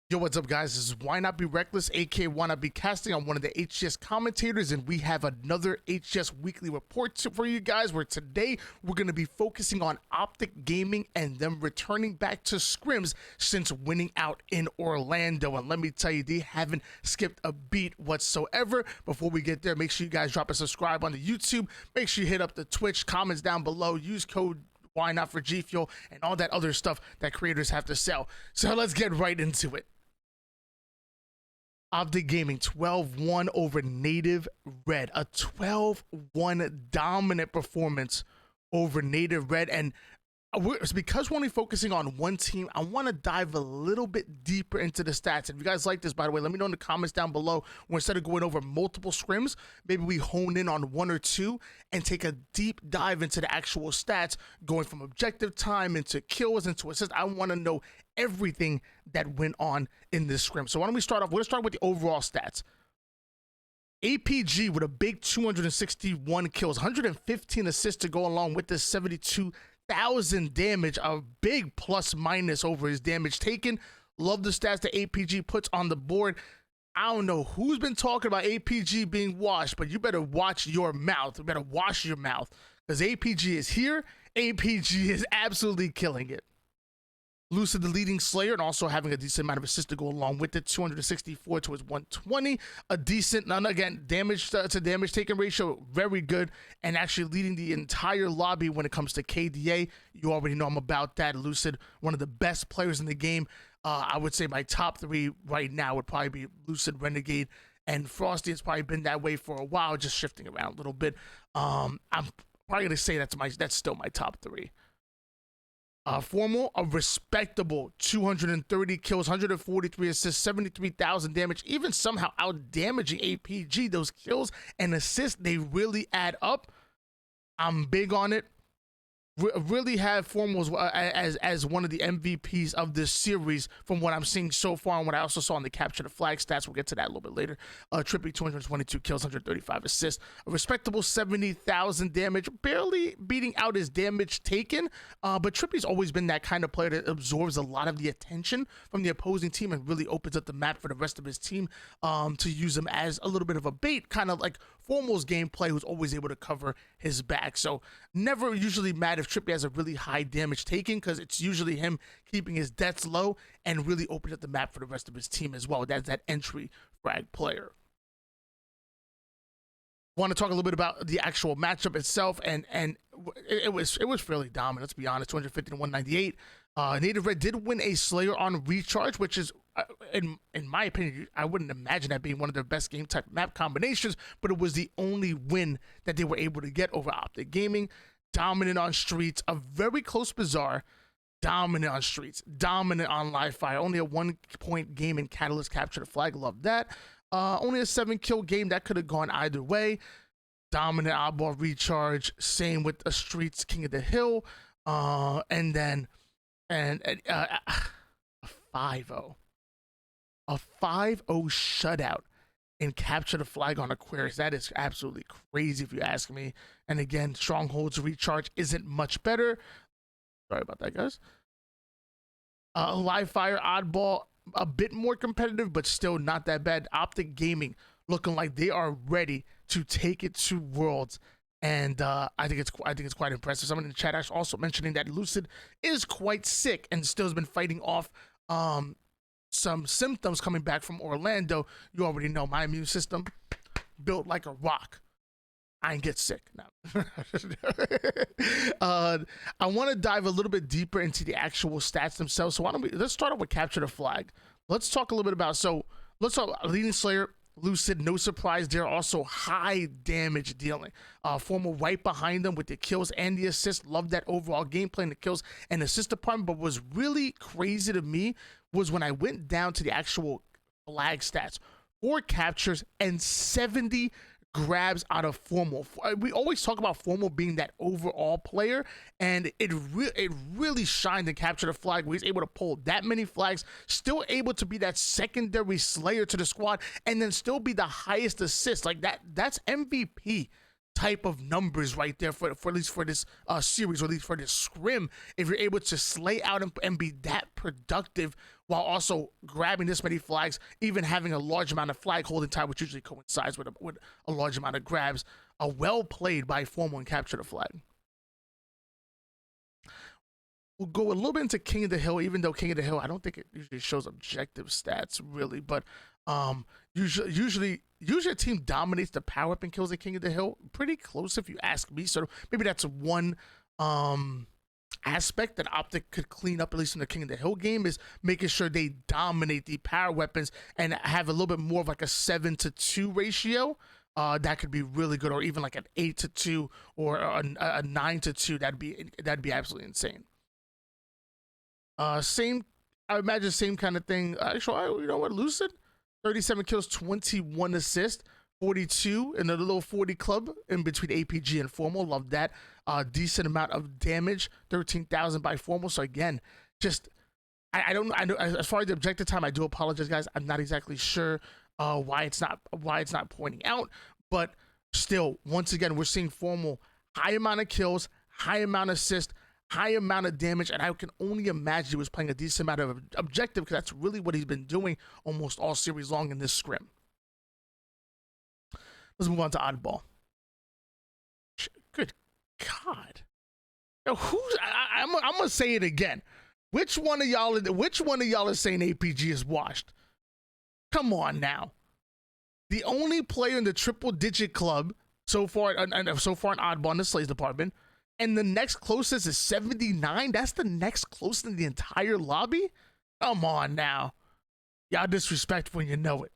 Yo, what's up, guys? This is Why Not Be Reckless, aka Why Not Be Casting. I'm one of the HCS commentators, and we have another HCS Weekly Report for you guys, where today we're going to be focusing on Optic Gaming and them returning back to scrims since winning out in Orlando. And let me tell you, they haven't skipped a beat whatsoever. Before we get there, make sure you guys drop a subscribe on the YouTube. Make sure you hit up the Twitch, comments down below, use code Why Not for G Fuel, and all that other stuff that creators have to sell. So let's get right into it. Optic Gaming 12-1 over Native Red, a 12-1 dominant performance over Native Red. And because we're only focusing on one team, I want to dive a little bit deeper into the stats. If you guys like this, by the way, let me know in the comments down below, where instead of going over multiple scrims, maybe we hone in on one or two and take a deep dive into the actual stats, going from objective time into kills into assists. I want to know everything that went on in this scrim. So why don't we start off? We're going to start with the overall stats. APG with a big 261 kills, 115 assists to go along with this 72,000 damage, a big plus minus over his damage taken. Love the stats that APG puts on the board. I don't know who's been talking about APG being washed, but you better watch your mouth. You better wash your mouth, because APG is here. APG is absolutely killing it. Lucid, the leading Slayer, and also having a decent amount of assists to go along with it. 264 to his 120. A decent, and again, damage to damage taken ratio, very good. And actually leading the entire lobby when it comes to KDA. You already know I'm about that. Lucid, one of the best players in the game. I would say my top three right now would probably be Lucid, Renegade, and Frosty. Has probably been that way for a while, just shifting around a little bit. I'm probably going to say that's still my top three. Formal, a respectable 230 kills, 143 assists, 73,000 damage, even somehow out-damaging APG. Those kills and assists, they really add up. I'm big on it. Really have Formal as one of the MVPs of this series from what I'm seeing so far, and what I also saw in the capture the flag stats. We'll get to that a little bit later. Trippy, 222 kills, 135 assists, a respectable 70,000 damage, barely beating out his damage taken. But Trippy's always been that kind of player that absorbs a lot of the attention from the opposing team and really opens up the map for the rest of his team to use him as a little bit of a bait, kind of like Formal's gameplay, who's always able to cover his back. So never usually mad if Trippy has a really high damage taken, because it's usually him keeping his deaths low and really opening up the map for the rest of his team as well. That's that entry frag player. Want to talk a little bit about the actual matchup itself, and it was fairly dominant. Let's be honest, 250 to 198. Native Red did win a Slayer on recharge, which is, in my opinion, I wouldn't imagine that being one of their best game type map combinations, but it was the only win that they were able to get over Optic Gaming. Dominant on streets, a very close Bazaar. Dominant on streets, dominant on live fire. Only a 1-point game in Catalyst capture the flag. Love that. Only a 7-kill game that could have gone either way. Dominant Oddball recharge. Same with a streets King of the Hill. And then a 5-0. A 5-0 shutout and capture the flag on Aquarius. That is absolutely crazy if you ask me. And again, Stronghold's recharge isn't much better. Sorry about that, guys. Live fire, Oddball, a bit more competitive, but still not that bad. Optic Gaming looking like they are ready to take it to Worlds. And I think it's quite impressive. Someone in the chat actually also mentioning that Lucid is quite sick and still has been fighting off some symptoms coming back from Orlando. You already know my immune system built like a rock. I ain't get sick now. I want to dive a little bit deeper into the actual stats themselves. So let's start off with capture the flag. Let's talk a little bit about, let's talk about leading Slayer, Lucid, no surprise. They're also high damage dealing. Formal right behind them with the kills and the assists. Love that overall gameplay and the kills and assist department. But what was really crazy to me was when I went down to the actual flag stats. 4 captures and 70 grabs out of Formal. We always talk about Formal being that overall player, and it really shined and captured the flag where he's able to pull that many flags, still able to be that secondary Slayer to the squad, and then still be the highest assist. Like that's MVP type of numbers right there for at least for this series, or at least for this scrim. If you're able to slay out and be that productive while also grabbing this many flags, even having a large amount of flag holding time, which usually coincides with a large amount of grabs, well played by Formal and capture the flag. We'll go a little bit into King of the Hill, even though King of the Hill, I don't think it usually shows objective stats really, but usually a team dominates the power up and kills the King of the Hill. Pretty close if you ask me. So maybe that's one aspect that Optic could clean up, at least in the King of the Hill game, is making sure they dominate the power weapons and have a little bit more of like a 7-to-2 ratio. That could be really good, or even like an 8-to-2 or a 9-to-2. That'd be absolutely insane. Same, I imagine same kind of thing. Actually, you know what, Lucid, 37 kills, 21 assists, 42 in the little 40 club in between APG and Formal. Love that. Decent amount of damage, 13,000 by Formal. So again, just I don't know. As far as the objective time, I do apologize, guys. I'm not exactly sure why it's not pointing out, but still, once again, we're seeing Formal high amount of kills, high amount of assists, high amount of damage, and I can only imagine he was playing a decent amount of objective, because that's really what he's been doing almost all series long in this scrim. Let's move on to Oddball. Good God. Now, I'm gonna say it again. Which one of y'all is saying APG is washed? Come on now. The only player in the triple-digit club so far in Oddball in the Slays department, and the next closest is 79. That's the next closest in the entire lobby? Come on now. Y'all disrespectful when you know it.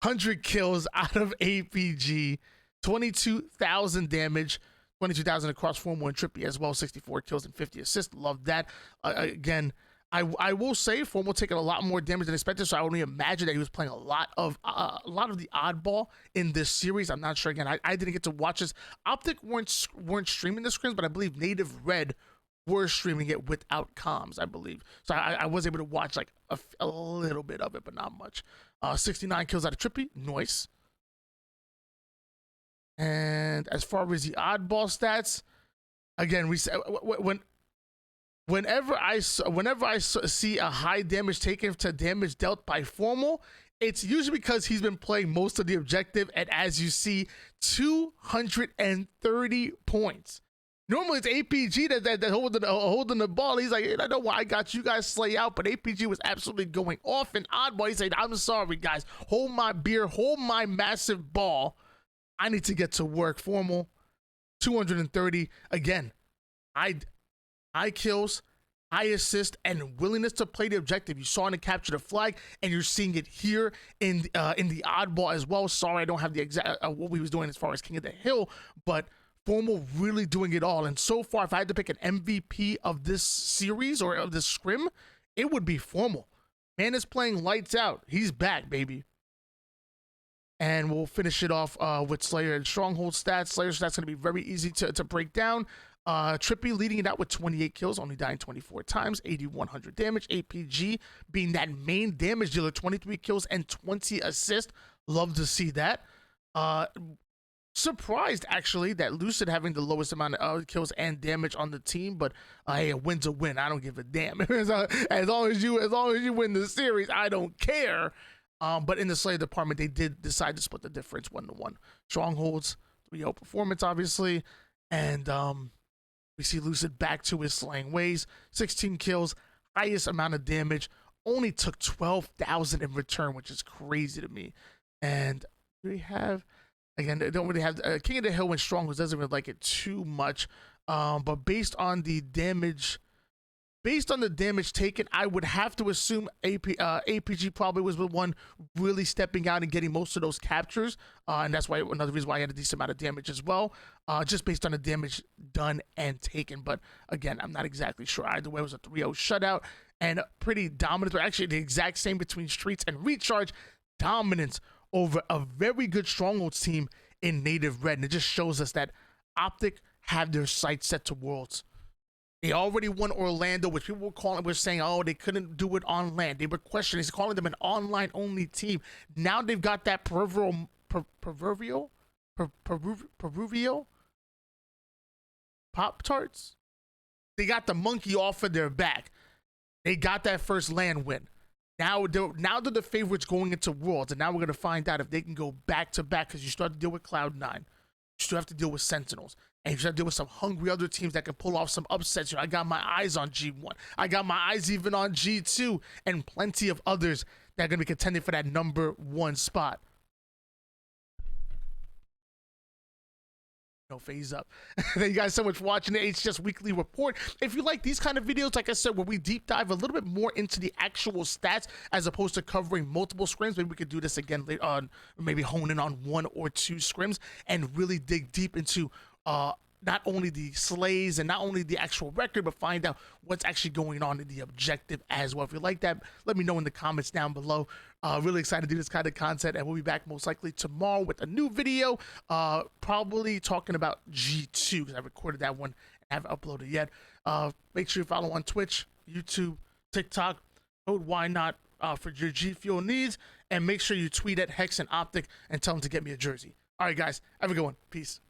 100 kills out of APG, 22,000 damage, 22,000 across Formal and Trippy as well, 64 kills and 50 assists. Love that. Again, I will say Formal taking a lot more damage than expected, so I only imagine that he was playing a lot of the Oddball in this series. I'm not sure. Again, I didn't get to watch this. Optic weren't streaming the scrims, but I believe Native Red were streaming it without comms, I believe. So I was able to watch like a little bit of it, but not much. 69 kills out of Trippy, nice. And as far as the Oddball stats, again, whenever I see a high damage taken to damage dealt by Formal, it's usually because he's been playing most of the objective, and as you see, 230 points. Normally it's APG that holding the ball. He's like, I know why I got you guys slay out, but APG was absolutely going off. And Oddball, he said, I'm sorry, guys. Hold my beer, hold my massive ball. I need to get to work. Formal, 230. Again, high kills, high assist, and willingness to play the objective. You saw it in Capture the Flag, and you're seeing it here in the Oddball as well. Sorry, I don't have the exact what we was doing as far as King of the Hill, but Formal really doing it all. And so far, if I had to pick an MVP of this series or of this scrim, it would be Formal. Man is playing lights out. He's back, baby. And we'll finish it off with Slayer and Stronghold stats. Slayer stats going to be very easy to break down. Trippy leading it out with 28 kills, only dying 24 times, 8,100 damage. APG being that main damage dealer, 23 kills and 20 assists. Love to see that. Surprised actually that Lucid having the lowest amount of kills and damage on the team, but hey, a win's a win. I don't give a damn. as long as you win the series, I don't care. But in the Slayer department, they did decide to split the difference 1-1. Strongholds, 3-0 performance, obviously, and we see Lucid back to his slaying ways. 16 kills, highest amount of damage. Only took 12,000 in return, which is crazy to me. And we have, again, they don't really have King of the Hill and Strongholds doesn't really like it too much. But based on the damage taken, I would have to assume APG probably was the one really stepping out and getting most of those captures, and that's why another reason why I had a decent amount of damage as well, just based on the damage done and taken. But again, I'm not exactly sure. Either way, it was a 3-0 shutout and pretty dominant. Or actually, the exact same between Streets and Recharge. Dominance over a very good Strongholds team in Native Red, and it just shows us that Optic have their sights set to Worlds. They already won Orlando, which people were saying, oh, they couldn't do it on land. They were questioning, calling them an online-only team. Now they've got that proverbial Peruvio Pop Tarts. They got the monkey off of their back. They got that first land win. Now they're the favorites going into Worlds, and now we're gonna find out if they can go back to back, because you start to deal with Cloud9, you still have to deal with Sentinels, and you start to deal with some hungry other teams that can pull off some upsets. I got my eyes on G1, I got my eyes even on G2, and plenty of others that are gonna be contending for that #1 spot. No, phase up. Thank you guys so much for watching the HCS Weekly Report. If you like these kind of videos, like I said, where we deep dive a little bit more into the actual stats as opposed to covering multiple scrims, maybe we could do this again later on, maybe hone in on 1 or 2 scrims and really dig deep into not only the slays and not only the actual record, but find out what's actually going on in the objective as well. If you like that, let me know in the comments down below. Really excited to do this kind of content, and we'll be back most likely tomorrow with a new video, probably talking about G2, because I recorded that one and haven't uploaded yet. Make sure you follow on Twitch, YouTube, TikTok, code YNOT for your G Fuel needs, and make sure you tweet at Hex and Optic and tell them to get me a jersey. All right, guys, have a good one. Peace.